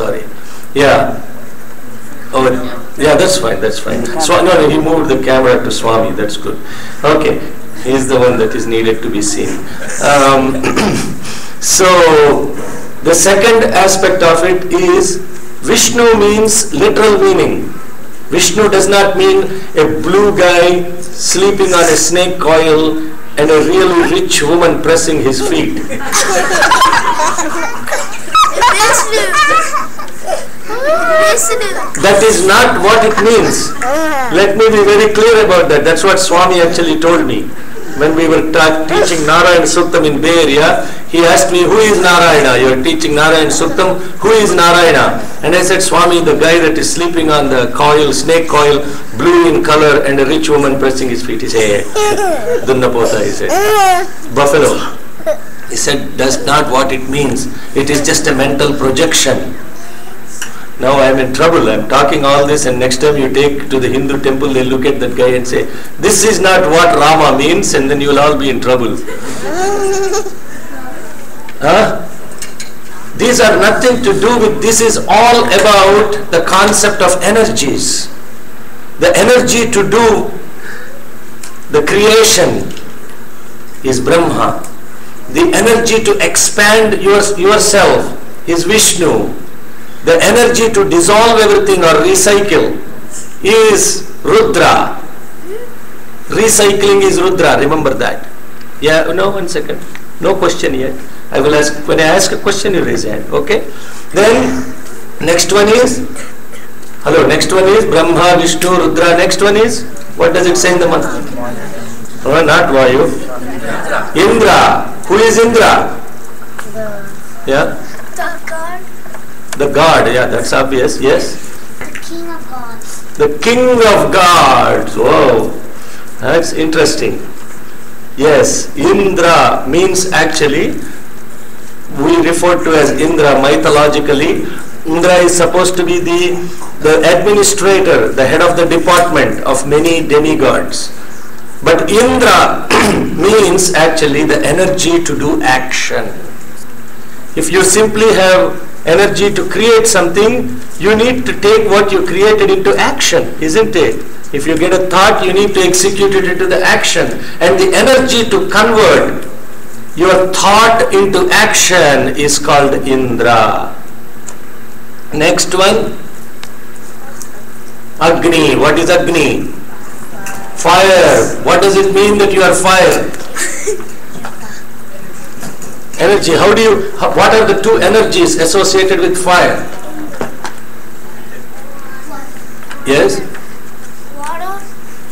sorry. Yeah. Oh, yeah, that's fine, that's fine. So, no, he moved the camera to Swami, that's good. Okay, he's the one that is needed to be seen. So, the second aspect of it is Vishnu means literal meaning. Vishnu does not mean a blue guy sleeping on a snake coil and a really rich woman pressing his feet. That is not what it means. Let me be very clear about that. That's what Swami actually told me. When we were teaching Narayana Suktam in Bay Area, he asked me, who is Narayana? You are teaching Narayana Suktam, who is Narayana? And I said, Swami, the guy that is sleeping on the coil, snake coil, blue in color, and a rich woman pressing his feet. He said, Dunnapota, he said, buffalo. He said, that's not what it means. It is just a mental projection. Now I am in trouble. I am talking all this, and next time you take to the Hindu temple, they look at that guy and say, this is not what Rama means, and then you will all be in trouble. Huh? These are nothing to do with, this is all about the concept of energies. The energy to do the creation is Brahma. The energy to expand yourself is Vishnu. The energy to dissolve everything or recycle is Rudra. Recycling is Rudra, remember that. Yeah, no, 1 second. No question yet. I will ask, when I ask a question, you raise your hand, okay? Then, next one is, hello, next one is Brahma, Vishnu, Rudra. Next one is, what does it say in the mantra? Oh, not Vayu. Indra. Who is Indra? Yeah? The God. The God, yeah, that's obvious, yes. The King of Gods. The King of Gods, wow, that's interesting. Yes, Indra means actually, we refer to as Indra mythologically. Indra is supposed to be the administrator, the head of the department of many demigods. But Indra means actually the energy to do action. If you simply have energy to create something, you need to take what you created into action, isn't it? If you get a thought, you need to execute it into the action. And the energy to convert your thought into action is called Indra. Next one, Agni. What is Agni? Fire. What does it mean that you are fire? Energy. What are the two energies associated with fire? Yes? Water.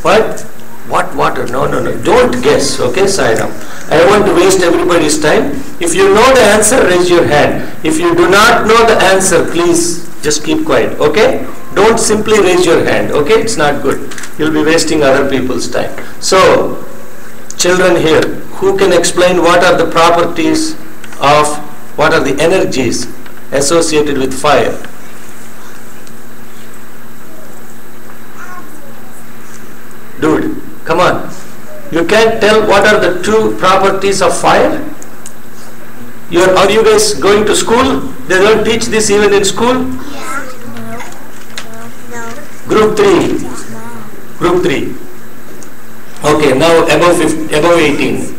What? What water? No. Don't guess, okay, Sairam? I don't want to waste everybody's time. If you know the answer, raise your hand. If you do not know the answer, please just keep quiet, okay? Don't simply raise your hand, okay? It's not good. You'll be wasting other people's time. So, children here, who can explain what are the properties of, what are the energies associated with fire? Dude, come on. You can't tell what are the two properties of fire? Are you guys going to school? They don't teach this even in school? Yeah. No. Group 3. Group 3. Okay, now above 18.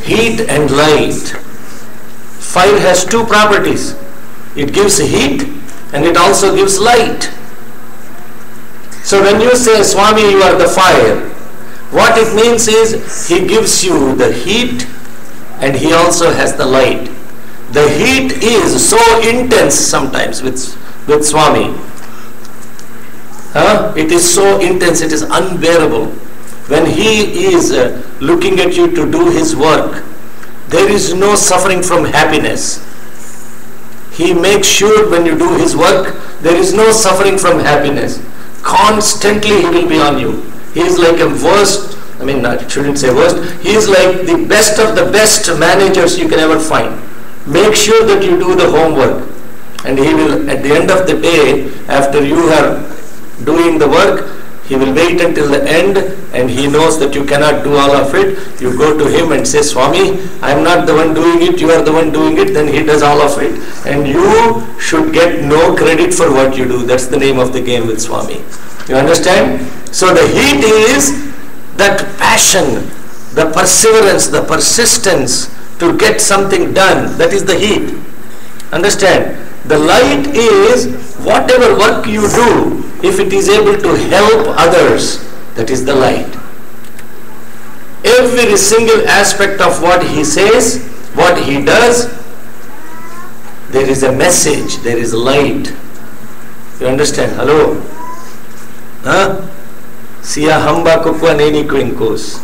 Heat and light. Fire has two properties. It gives heat and it also gives light. So when you say, Swami, you are the fire, what it means is he gives you the heat and he also has the light. The heat is so intense sometimes with Swami. It is so intense, it is unbearable. When he is looking at you to do his work, there is no suffering from happiness. He makes sure when you do his work, there is no suffering from happiness. Constantly he will be on you. He is like a worst, I shouldn't say worst, he is like the best of the best managers you can ever find. Make sure that you do the homework. And he will, at the end of the day, after you are doing the work, He will wait until the end, and he knows that you cannot do all of it. You go to him and say, Swami, I am not the one doing it, you are the one doing it. Then he does all of it. And you should get no credit for what you do. That's the name of the game with Swami. You understand? So the heat is that passion, the perseverance, the persistence to get something done. That is the heat. Understand? The light is whatever work you do, if it is able to help others, that is the light. Every single aspect of what he says, what he does, there is a message, there is light. You understand? Hello? Huh? Siya hamba kukwa neni kwinkos.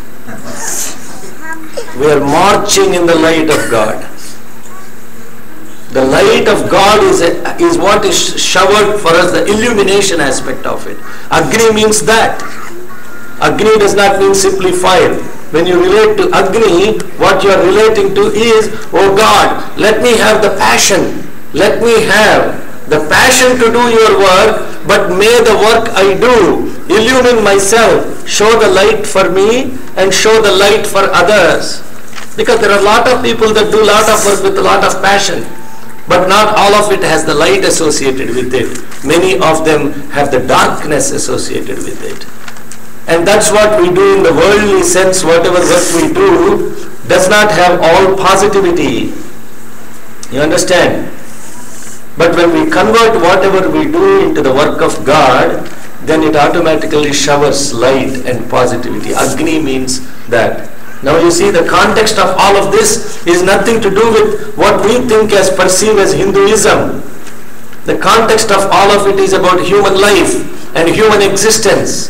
We are marching in the light of God. The light of God is what is showered for us, the illumination aspect of it. Agni means that. Agni does not mean simply fire. When you relate to Agni, what you are relating to is, oh God, let me have the passion. Let me have the passion to do your work, but may the work I do illumine myself, show the light for me and show the light for others. Because there are a lot of people that do a lot of work with a lot of passion, but not all of it has the light associated with it. Many of them have the darkness associated with it. And that's what we do in the worldly sense. Whatever work we do does not have all positivity. You understand? But when we convert whatever we do into the work of God, then it automatically showers light and positivity. Agni means that. Now you see, the context of all of this is nothing to do with what we think as perceived as Hinduism. The context of all of it is about human life and human existence.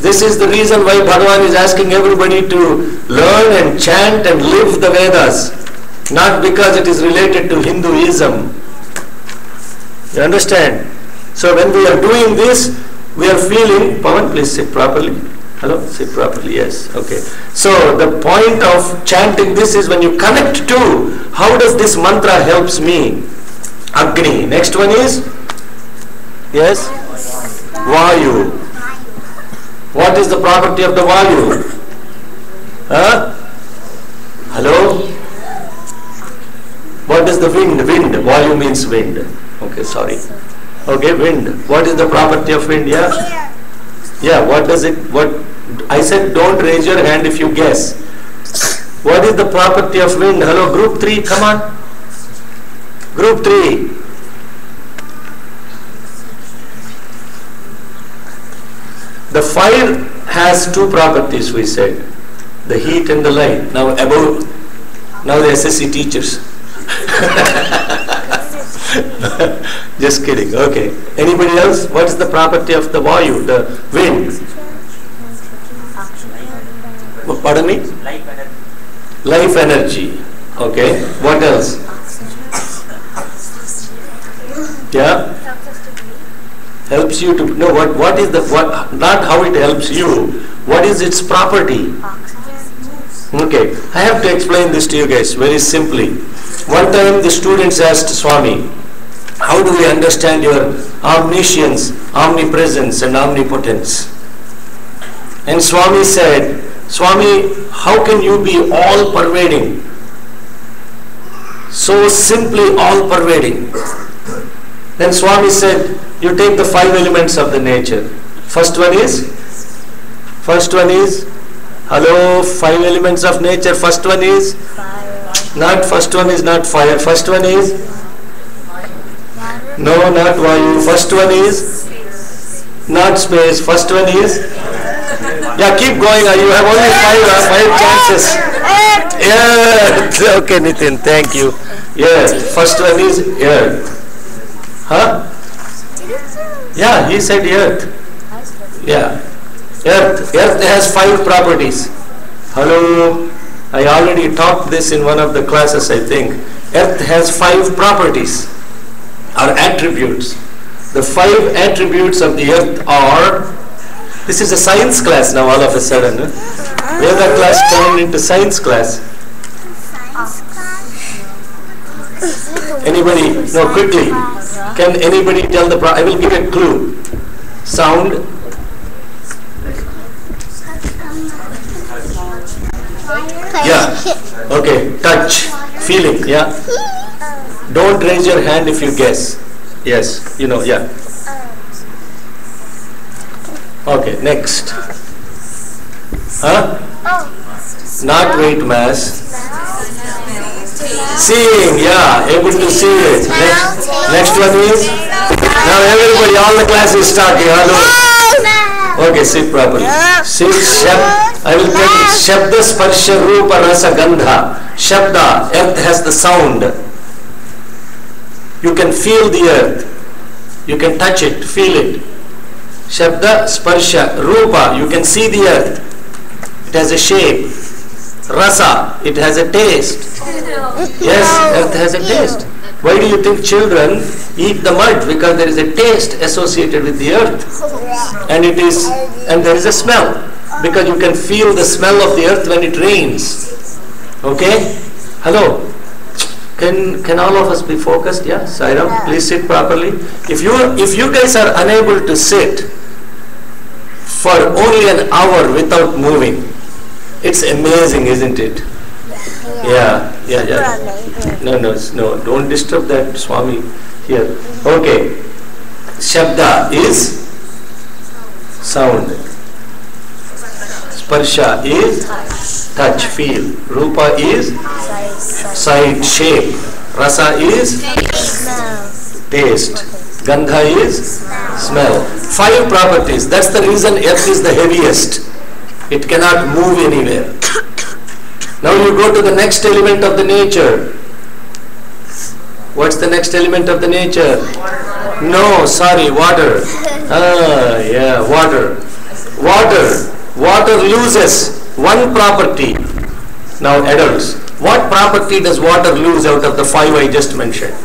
This is the reason why Bhagavan is asking everybody to learn and chant and live the Vedas. Not because it is related to Hinduism. You understand? So when we are doing this, we are feeling, Pawan, please sit properly. Hello? Sit properly, yes. Okay. So the point of chanting this is when you connect to, how does this mantra helps me? Agni. Next one is? Yes? Vayu. What is the property of the Vayu? Huh? Hello? What is the wind? Wind. Vayu means wind. Okay, sorry. Okay, wind. What is the property of wind? Yeah? Yeah, what does it, what, I said don't raise your hand if you guess. What is the property of wind? Hello, group 3, come on. Group 3. The fire has two properties, we said. The heat and the light. Now above, now the SSC teachers. Just kidding. Okay. Anybody else? What is the property of the Vayu, the wind? Pardon me? Life energy. Life energy. Okay. What else? Yeah? Helps you to know what is the, what, not how it helps you, what is its property. Okay. I have to explain this to you guys very simply. One time the students asked Swami, how do we understand your omniscience, omnipresence and omnipotence? And Swami said, Swami, how can you be all pervading? So simply all pervading. Then Swami said, you take the 5 elements of the nature. First one is, hello, 5 elements of nature. First one is, not first one is not fire. First one is, no, not Vayu. First one is, not space. First one is, yeah, keep going. You have only 5 chances. Yeah, okay, Nitin, thank you. Yeah, first one is earth. Huh? Yeah, he said earth. Yeah, earth. Earth has 5 properties. Hello, I already taught this in one of the classes, I think. Earth has 5 properties or attributes. The 5 attributes of the earth are, this is a science class now all of a sudden. Veda class turned into science class. Anybody? No, quickly. Can anybody tell the, I will give a clue. Sound, Yeah. Okay. Touch. Feeling. Yeah. Don't raise your hand if you guess. Yes. You know. Yeah. Okay. Next. Huh? Not weight mass. Seeing. Yeah. Able to see it. Next one is. Now everybody, all the class is talking. Hello. Okay, sit properly. Sit. I will tell you. Shabda, Sparsha, Rupa, Rasa, Gandha. Shabda, earth has the sound. You can feel the earth. You can touch it, feel it. Shabda, Sparsha, Rupa, you can see the earth. It has a shape. Rasa, it has a taste. Yes, earth has a taste. Why do you think children eat the mud? Because there is a taste associated with the earth. And there is a smell. Because you can feel the smell of the earth when it rains. Okay? Hello? Can all of us be focused? Yeah? Sairam, please sit properly. If you guys are unable to sit for only an hour without moving, it's amazing, isn't it? Yeah. No, don't disturb that Swami here. Okay. Shabda is sound. Sparsha is touch, feel. Rupa is sight, shape. Rasa is taste. Gandha is smell. 5 properties. That's the reason earth is the heaviest. It cannot move anywhere. Now you go to the next element of the nature. What's the next element of the nature? No, sorry, water. Yeah, water. Water loses one property. Now adults, what property does water lose out of the 5 I just mentioned?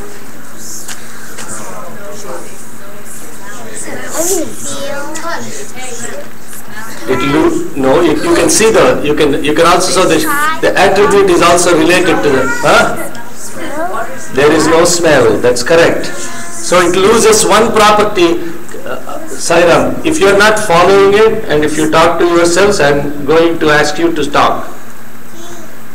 You can see you can also so the attribute is also related to there is no smell. That's correct. So it loses one property. Sairam, if you are not following it and if you talk to yourselves, I am going to ask you to stop.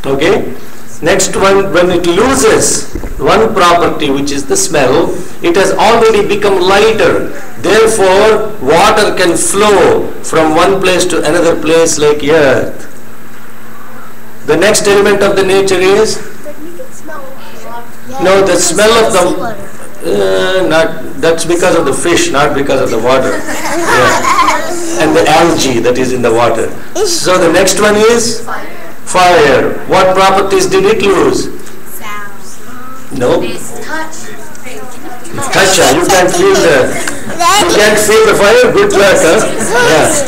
Okay? Next one, when it loses one property, which is the smell, it has already become lighter. Therefore, water can flow from one place to another place like earth. The next element of the nature is? No, the smell of the... that's because of the fish, not because of the water. Yeah. And the algae that is in the water. So the next one is? Fire. What properties did it lose? No. Touch. You can't feel the fire. Good luck, huh?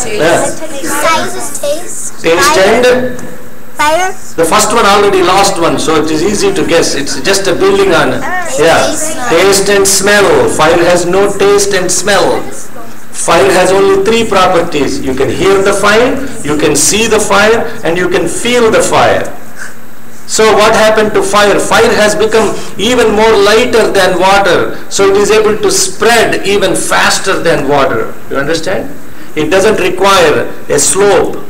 Yeah. Taste and fire. The first one already lost one, so it is easy to guess. It's just a building on. Yeah. Taste and smell. Fire has no taste and smell. Fire has only 3 properties. You can hear the fire, you can see the fire, and you can feel the fire. So what happened to fire? Fire has become even more lighter than water. So it is able to spread even faster than water. You understand? It doesn't require a slope.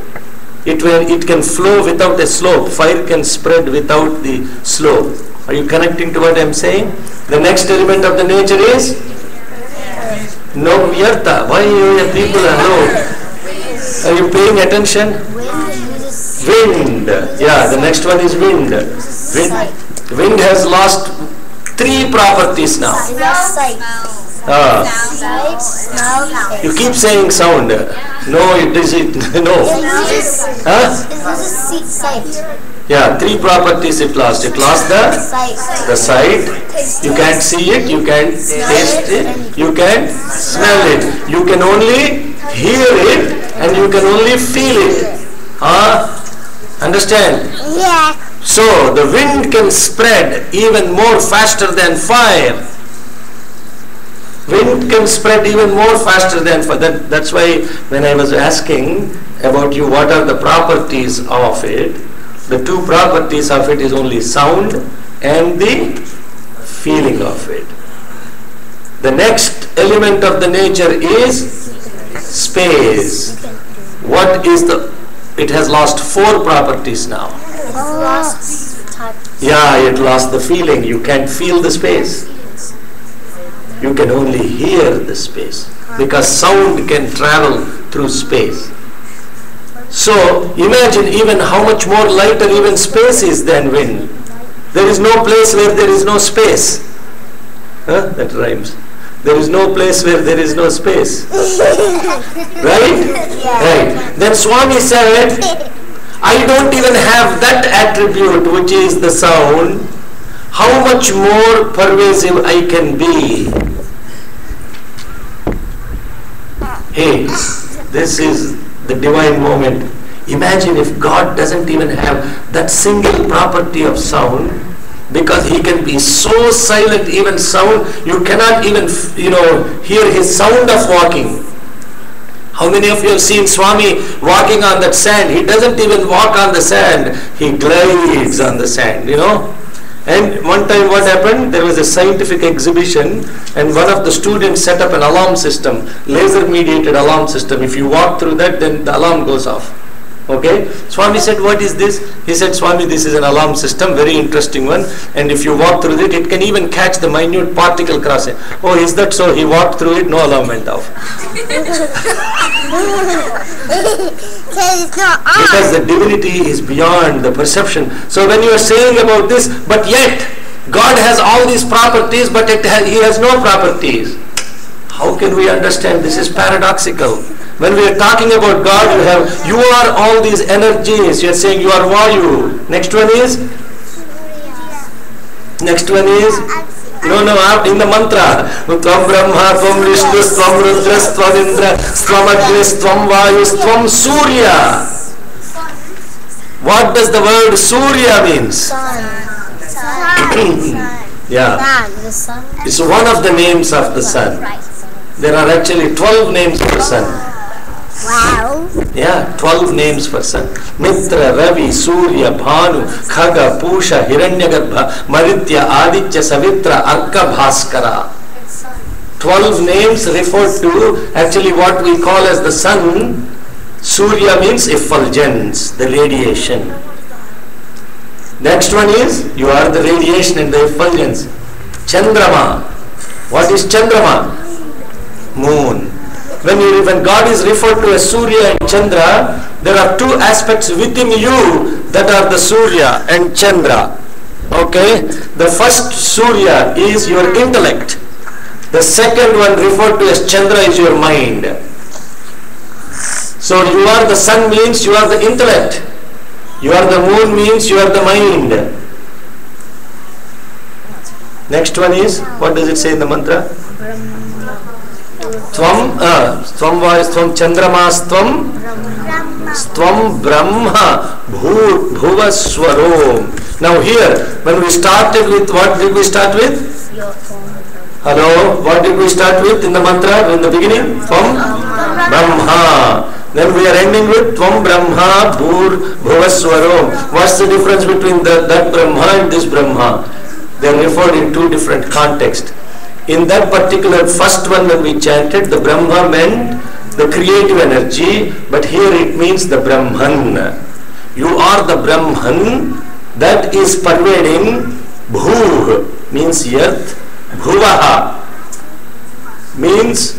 It can flow without a slope. Fire can spread without the slope. Are you connecting to what I am saying? The next element of the nature is? No, Yarta. Why you people are no? Are you paying attention? Wind. Yeah, the next one is wind. Wind has lost 3 properties now. You keep saying sound. No, it is it. No. Yeah, 3 properties it lost. It lost the sight. You can't see it. You can't taste it. You can't smell it. You can only hear it and you can only feel it. Understand? Yeah. So the wind can spread even more faster than fire. Wind can spread even more faster than fire. That's why when I was asking about you, what are the properties of it? The 2 properties of it is only sound and the feeling of it. The next element of the nature is space. What is the it has lost 4 properties now. Lost type. Yeah, it lost the feeling. You can't feel the space. You can only hear the space because sound can travel through space. So imagine even how much more lighter even space is than wind. There is no place where there is no space. Huh? That rhymes. There is no place where there is no space. Right? Right. Then Swami said, I don't even have that attribute which is the sound. How much more pervasive I can be? Hey, this is the divine moment. Imagine if God doesn't even have that single property of sound, because he can be so silent, even sound, you cannot even, hear his sound of walking. How many of you have seen Swami walking on that sand? He doesn't even walk on the sand. He glides on the sand, And one time what happened? There was a scientific exhibition and one of the students set up an alarm system, laser mediated alarm system. If you walk through that, then the alarm goes off. Okay? Swami said, what is this? He said, Swami, this is an alarm system, very interesting one. And if you walk through it, it can even catch the minute particle crossing. Oh, is that so? He walked through it, no alarm went off. Because the divinity is beyond the perception. So when you are saying about this, but yet God has all these properties, but he has no properties. How can we understand? This is paradoxical. When we are talking about God, you are all these energies. You are saying you are Vayu. Next one is? Next one is? No, in the mantra. Tvam Brahma, Tvam Vishnu, Tvam Rudra, Tvam Indra, Tvam Agnis, Tvam Vayu, Tvam Surya. What does the word Surya means? Sun. Yeah. The sun. It's one of the names of the sun. There are actually 12 names for sun. Wow. Yeah, 12 names for sun. Mitra, Ravi, Surya, Bhanu, Khaga, Pusha, Hiranyagarbha, Maritya, Aditya, Savitra, Arka, Bhaskara. 12 names refer to actually what we call as the sun. Surya means effulgence, the radiation. Next one is, you are the radiation and the effulgence. Chandrama. What is Chandrama? Moon. When God is referred to as Surya and Chandra, there are 2 aspects within you that are the Surya and Chandra. Okay? The first Surya is your intellect. The second one referred to as Chandra is your mind. So you are the sun means you are the intellect. You are the moon means you are the mind. Next one is, what does it say in the mantra? Tvam Chandramastam Stvam Brahma Bhuva Swaro. Now here, when we started with, what did we start with? Hello, what did we start with in the mantra in the beginning? Tvam Brahma. Then we are ending with Tvam Brahma Bhuva Swaro. What's the difference between that Brahma and this Brahma? They are referred in 2 different contexts. In that particular first one when we chanted, the Brahma meant the creative energy, but here it means the Brahman. You are the Brahman that is pervading. Bhuv means earth, Bhuvaha means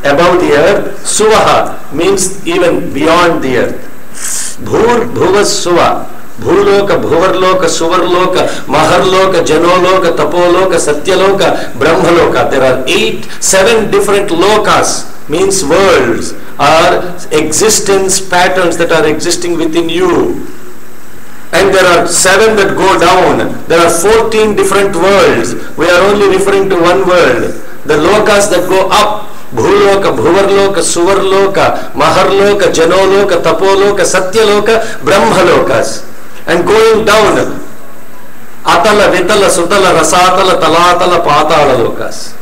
above the earth, Suvaha means even beyond the earth. Bhur, Bhuva, Suva. Bhuloka, Bhuvarloka, Suvarloka, Maharloka, Janoloka, Tapoloka, Satyaloka, Brahmaloka. There are 7 different lokas, means worlds, or existence patterns that are existing within you. And there are 7 that go down. There are 14 different worlds. We are only referring to one world. The lokas that go up, Bhuloka, Bhuvarloka, Suvarloka, Maharloka, Janoloka, Tapoloka, Satyaloka, Brahmalokas. And going down, Atala, Vitala, Sutala, Rasatala, Talatala, Patala lokas.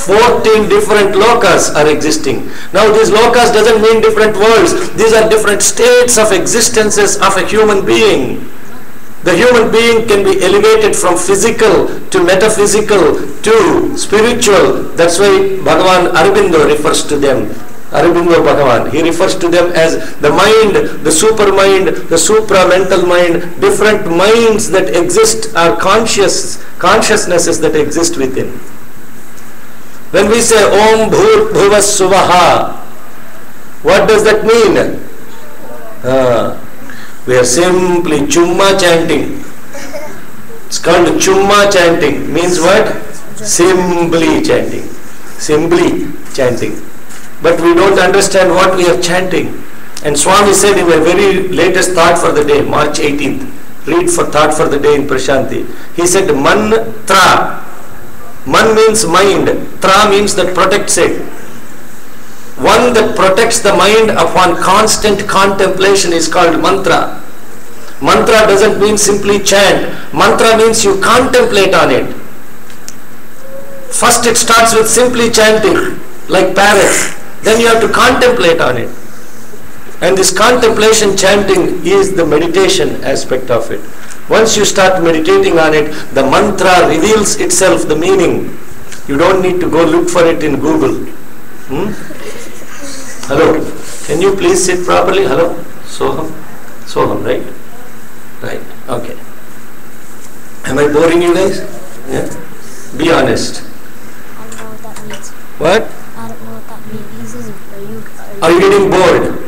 14 different lokas are existing. Now these lokas doesn't mean different worlds. These are different states of existences of a human being. The human being can be elevated from physical to metaphysical to spiritual. That's why Bhagavan Aurobindo refers to them. Aurobindo Bhagavan. He refers to them as the mind, the super mind, the supra-mental mind, different minds that exist are consciousnesses that exist within. When we say Om Bhur Bhuvas Suvaha, what does that mean? We are simply Chumma chanting. It's called Chumma chanting. Means what? Simply chanting. Simply chanting. But we don't understand what we are chanting. And Swami said in a very latest thought for the day, March 18th, read for thought for the day in Prashanti. He said, mantra. Man means mind. Tra means that protects it. One that protects the mind upon constant contemplation is called mantra. Mantra doesn't mean simply chant. Mantra means you contemplate on it. First it starts with simply chanting, like parrots. Then you have to contemplate on it. And this contemplation chanting is the meditation aspect of it. Once you start meditating on it, the mantra reveals itself, the meaning. You don't need to go look for it in Google. Hello. Can you please sit properly? Hello. Soham. Soham, right? Right. Okay. Am I boring you guys? Yeah. Be honest. I don't know what that means. What? I don't know what that means. Are you getting bored?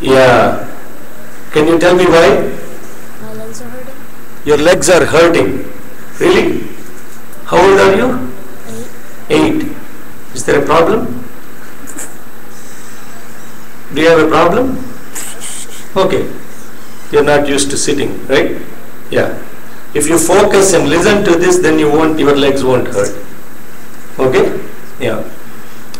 Yeah. Can you tell me why? My legs are hurting. Your legs are hurting. Really? How old are you? 8. Is there a problem? Do you have a problem? Okay. You're not used to sitting, right? Yeah. If you focus and listen to this, then your legs won't hurt. Okay? Yeah.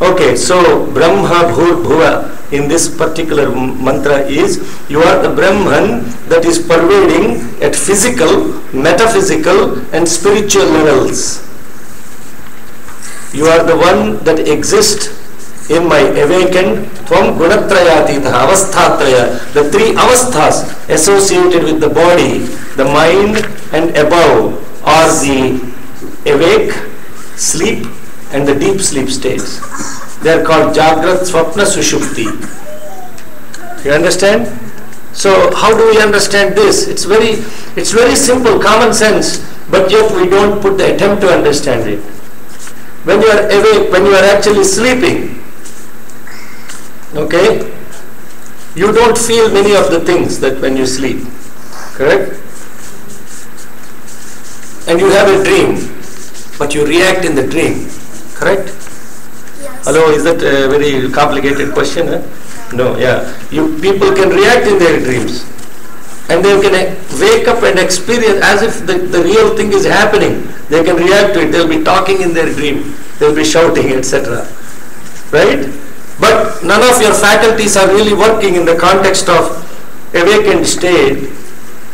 Okay, so Brahma Bhur Bhuva in this particular mantra is, you are the Brahman that is pervading at physical, metaphysical and spiritual levels. You are the one that exists in my awakened Tvam Gunatrayatita Avasthatraya, the 3 avasthas associated with the body, the mind and above are the awake, sleep and the deep sleep states. They are called Jagrat, Swapna, Sushupti. You understand? So how do we understand this? It's very simple, common sense, but yet we don't put the attempt to understand it. When you are awake, when you are actually sleeping, okay, you don't feel many of the things that when you sleep, correct? And you have a dream, but you react in the dream, correct? Yes. Hello, is that a very complicated question? No, yeah. People can react in their dreams. And they can wake up and experience as if the real thing is happening. They can react to it. They'll be talking in their dream. They'll be shouting, etc. Right? But none of your faculties are really working in the context of awakened state.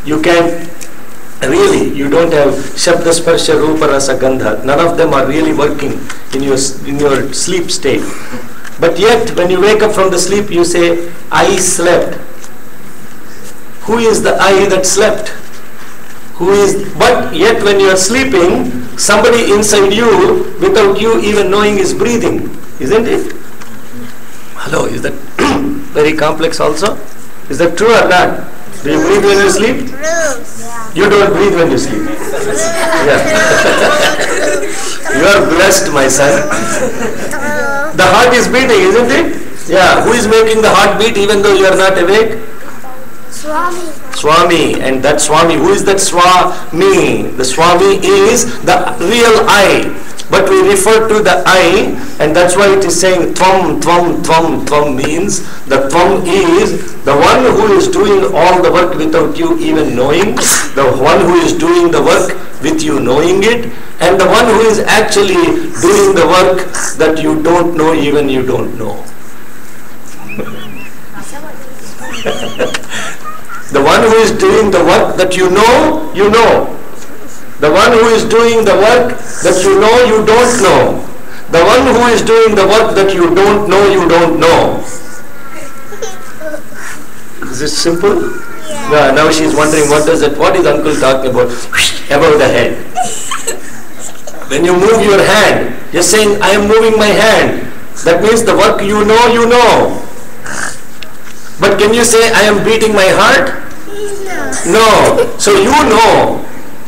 You can really, you don't have Shabda Sparsha Rupa Rasa Gandha. None of them are really working in your sleep state. But yet, when you wake up from the sleep, you say, I slept. Who is the I that slept? But yet when you are sleeping, somebody inside you, without you even knowing, is breathing. Isn't it? Hello, is that very complex also? Is that true or not? Do you breathe when you sleep? Yeah. You don't breathe when you sleep. Yeah. You are blessed, my son. The heart is beating, isn't it? Yeah. Who is making the heart beat even though you are not awake? Swami. Swami. And that Swami, who is that Swami? The Swami is the real I. But we refer to the I, and that's why it is saying Tvam, Tvam, Tvam. Tvam means the Tvam is the one who is doing all the work without you even knowing, the one who is doing the work with you knowing it, and the one who is actually doing the work that you don't know, even you don't know. The one who is doing the work that you know, you know. The one who is doing the work that you know, you don't know. The one who is doing the work that you don't know, you don't know. Is this simple? Yeah. Now she is wondering what is uncle talking about? Above the head. When you move your hand, you're saying, I am moving my hand. That means the work you know, you know. But can you say, I am beating my heart? No. So you know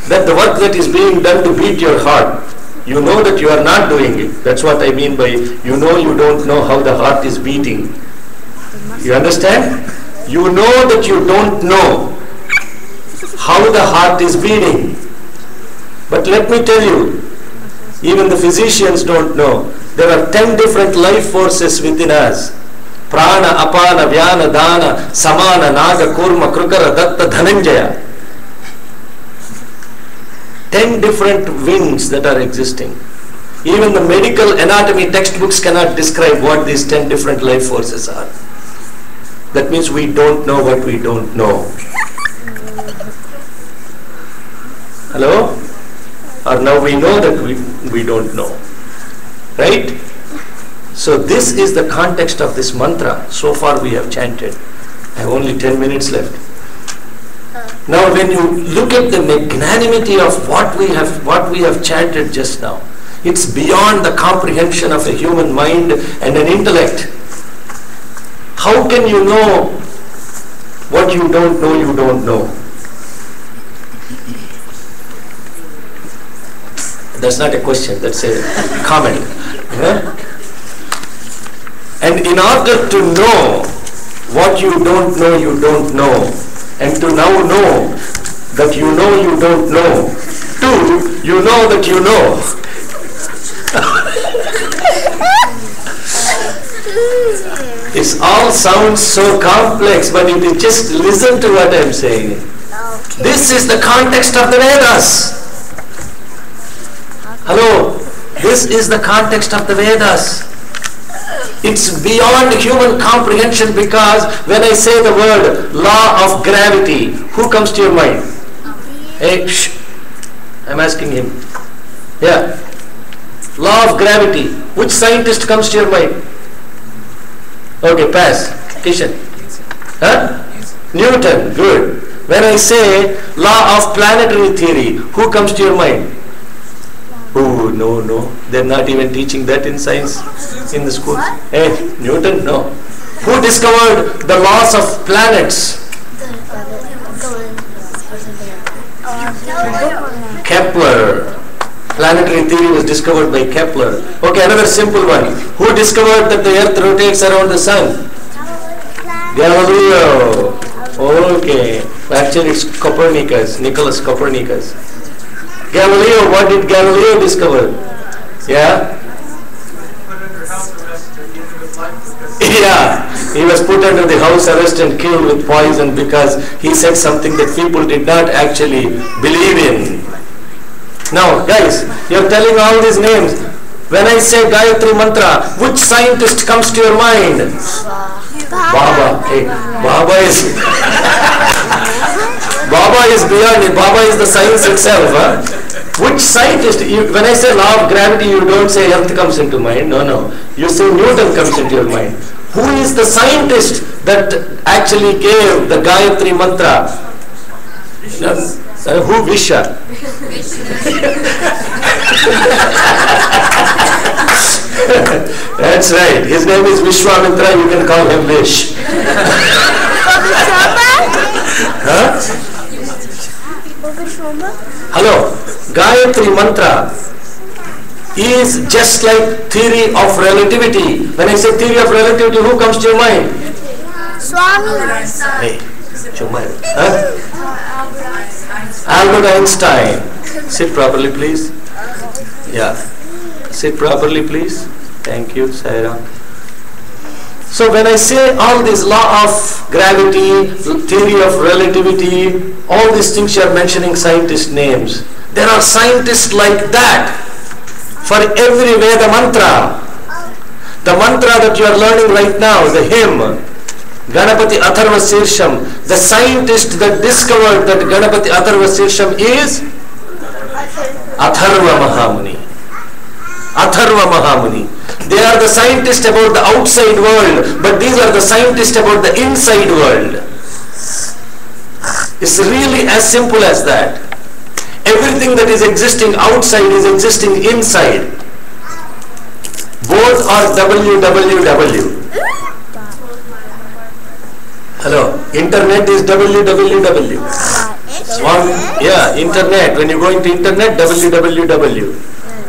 that the work that is being done to beat your heart, you know that you are not doing it. That's what I mean by you know you don't know how the heart is beating. You understand? You know that you don't know how the heart is beating. But let me tell you, even the physicians don't know. There are 10 different life forces within us. Prana, Apana, Vyana, Dana, Samana, Naga, Kurma, Krukara, Datta, Dhananjaya. 10 different winds that are existing. Even the medical anatomy textbooks cannot describe what these 10 different life forces are. That means we don't know what we don't know. Hello? Or now we know that we don't know. Right? So this is the context of this mantra. So far we have chanted. I have only 10 minutes left. Now when you look at the magnanimity of what we have chanted just now, it's beyond the comprehension of a human mind and an intellect. How can you know what you don't know you don't know? That's not a question, that's a comment. Yeah? And in order to know what you don't know, and to now know that you don't know, two, you know that you know. It all sounds so complex, but if you just listen to what I am saying, this is the context of the Vedas. Hello, this is the context of the Vedas. It's beyond human comprehension, because when I say the word law of gravity, who comes to your mind? Hey, shh. I'm asking him. Yeah. Law of gravity. Which scientist comes to your mind? Okay, pass. Kishan. Huh? Newton. Good. When I say law of planetary theory, who comes to your mind? Oh, no. They're not even teaching that in science in the school. Hey, Newton? No. Who discovered the laws of planets? Kepler. Planetary theory was discovered by Kepler. Okay, another simple one. Who discovered that the earth rotates around the sun? Galileo. Okay. Actually, it's Copernicus, Nicholas Copernicus. Galileo, what did Galileo discover? Yeah? Yeah, he was put under the house arrest and killed with poison because he said something that people did not actually believe in. Now, guys, you're telling all these names. When I say Gayatri Mantra, which scientist comes to your mind? Baba. Hey, Baba is... Baba is beyond it. Baba is the science itself. Huh? Which scientist? When I say law of gravity, you don't say earth comes into mind. No. You say Newton comes into your mind. Who is the scientist that actually gave the Gayatri Mantra? Who? Visha. That's right. His name is Vishwamitra. You can call him Vish. Huh? Hello. Gayatri Mantra is just like theory of relativity. When I say theory of relativity, who comes to your mind? Swami. Hey, huh? Albert Einstein. Sit properly, please. Yeah. Sit properly, please. Thank you, Saira. So when I say all this law of gravity, theory of relativity, all these things you are mentioning scientist names. There are scientists like that for every Veda mantra. The mantra that you are learning right now, the hymn, Ganapati Atharva Sirsham, the scientist that discovered that Ganapati Atharva Sirsham is Atharva Mahamuni. Atharva Mahamuni. They are the scientists about the outside world, but these are the scientists about the inside world. It's really as simple as that. Everything that is existing outside is existing inside. Both are www. Hello, internet is www. Yeah, internet. When you go into internet, www.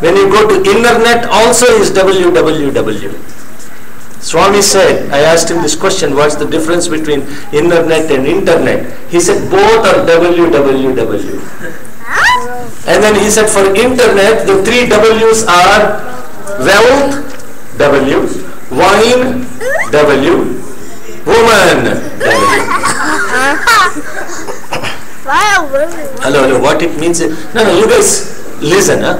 When you go to internet, also is www. Swami said, I asked him this question, what's the difference between internet and internet? He said, both are www. And then he said, for internet, the three W's are wealth, W, wine, W, woman, W. Hello, what it means? No, you guys listen, huh?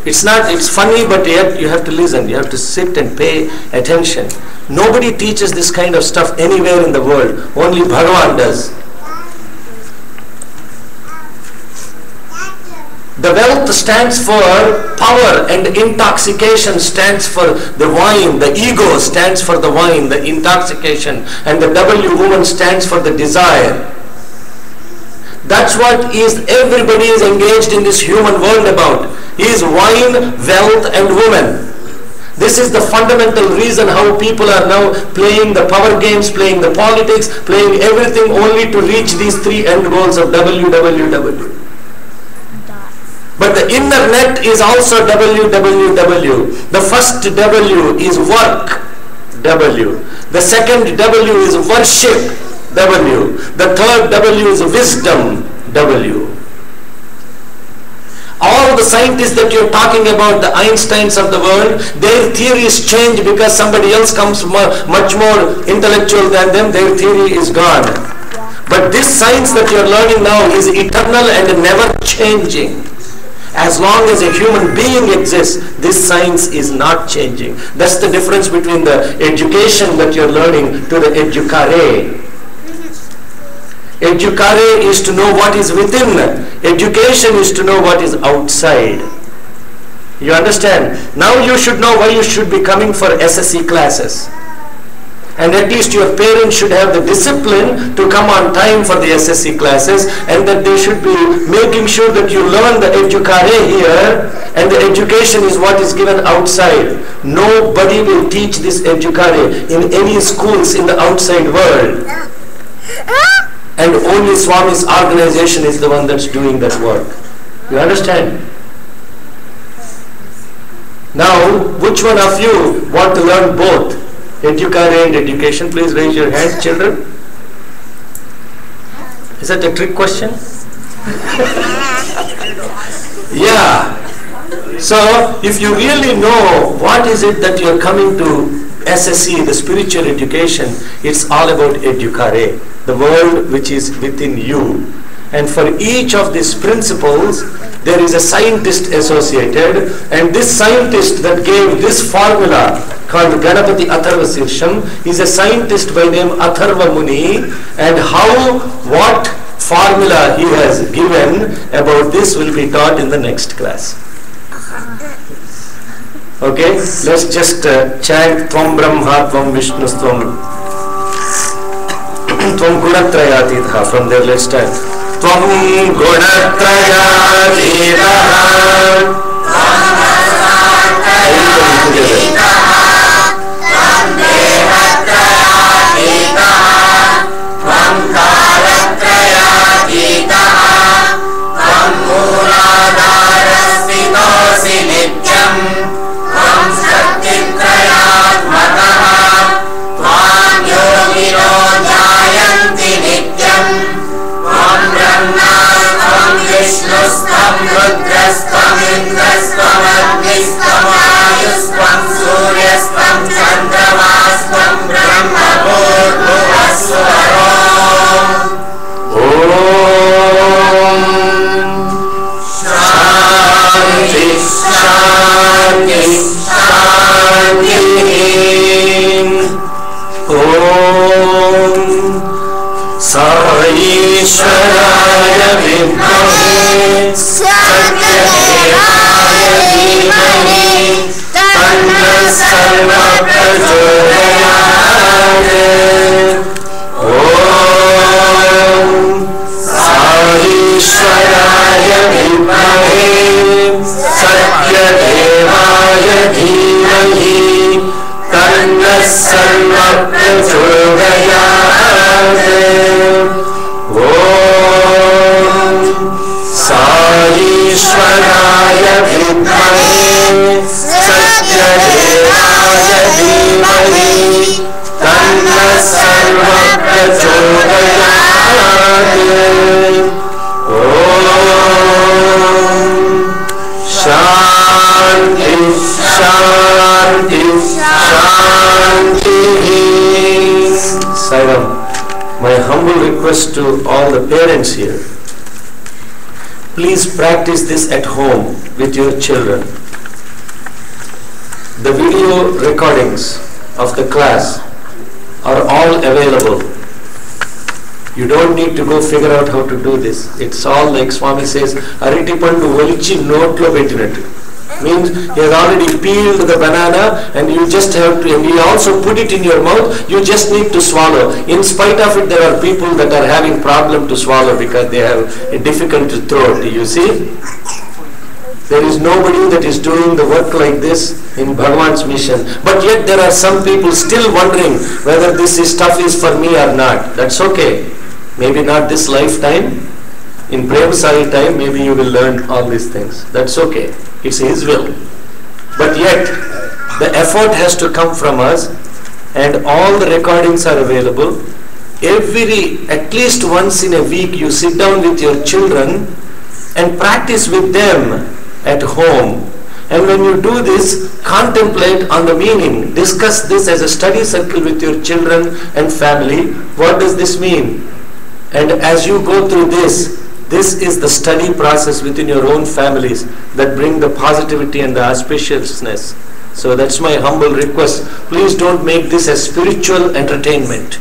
It's funny, but yet you have to listen. You have to sit and pay attention. Nobody teaches this kind of stuff anywhere in the world. Only Bhagavan does. The wealth stands for power, and intoxication stands for the wine. The ego stands for the wine, the intoxication, and the W, woman, stands for the desire. That's what everybody is engaged in this human world about. Is wine, wealth, and woman. This is the fundamental reason how people are now playing the power games, playing the politics, playing everything only to reach these three end goals of www. But the internet is also www. The first W is work, W. The second W is worship, W. The third W is wisdom, W. All the scientists that you're talking about, the Einsteins of the world, their theories change because somebody else comes much more intellectual than them, their theory is gone. But this science that you're learning now is eternal and never changing. As long as a human being exists, this science is not changing. That's the difference between the education that you're learning to the educare. Educare is to know what is within. Education is to know what is outside. You understand? Now you should know why you should be coming for SSC classes. And at least your parents should have the discipline to come on time for the SSC classes, and that they should be making sure that you learn the educare here, and the education is what is given outside. Nobody will teach this educare in any schools in the outside world. And only Swami's organization is the one that's doing that work. You understand? Now, which one of you want to learn both? Educare and education? Please raise your hand, children. Is that a trick question? Yeah. So, if you really know what is it that you're coming to SSC, the spiritual education, it's all about educare, the world which is within you. And for each of these principles, there is a scientist associated, and this scientist that gave this formula called Ganapati Atharva Sirsham is a scientist by name Atharva Muni, and what formula he has given about this will be taught in the next class. Okay, let's just chant Tvam Brahma, Tvam Vishnu, Tvam Gunatrayatitha. From there, let's start. Tvam Gunatrayatitha. Vishnu Stam Rudrastam Indra humble request to all the parents here. Please practice this at home with your children. The video recordings of the class are all available. You don't need to go figure out how to do this. It's all like Swami says, Ariti Pandu Valichi Notlo Pettinattu. Means he has already peeled the banana and you just have to, and he also put it in your mouth, you just need to swallow. In spite of it, there are people that are having problem to swallow because they have a difficult throat, you see. There is nobody that is doing the work like this in Bhagavan's mission. But yet there are some people still wondering whether this stuff is for me or not. That's okay. Maybe not this lifetime. In Prem Sai time, maybe you will learn all these things. That's okay. It's His will. But yet, the effort has to come from us, and all the recordings are available. At least once in a week, you sit down with your children and practice with them at home. And when you do this, contemplate on the meaning. Discuss this as a study circle with your children and family. What does this mean? And as you go through this is the study process within your own families that bring the positivity and the auspiciousness. So that's my humble request. Please don't make this a spiritual entertainment.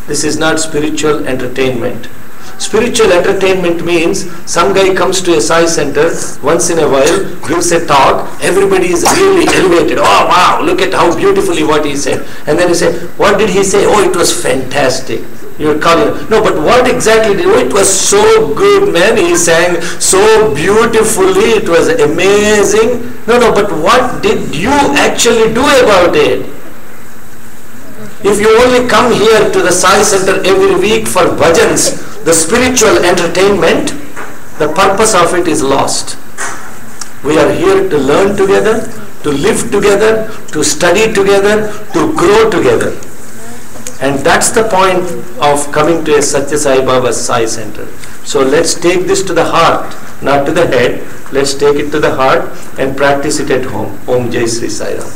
This is not spiritual entertainment. Spiritual entertainment means some guy comes to a Sai center once in a while, gives a talk, everybody is really elevated. Oh wow, look at how beautifully what he said. And then you say, what did he say? Oh, it was fantastic. You're calling, no, but what exactly did, oh, it was so good, man. He sang so beautifully, it was amazing. No, but what did you actually do about it? If you only come here to the Sai Center every week for bhajans, the spiritual entertainment, the purpose of it is lost. We are here to learn together, to live together, to study together, to grow together. And that's the point of coming to a Satya Sai Baba Sai Center. So let's take this to the heart, not to the head. Let's take it to the heart and practice it at home. Om Jai Sri Sai Ram.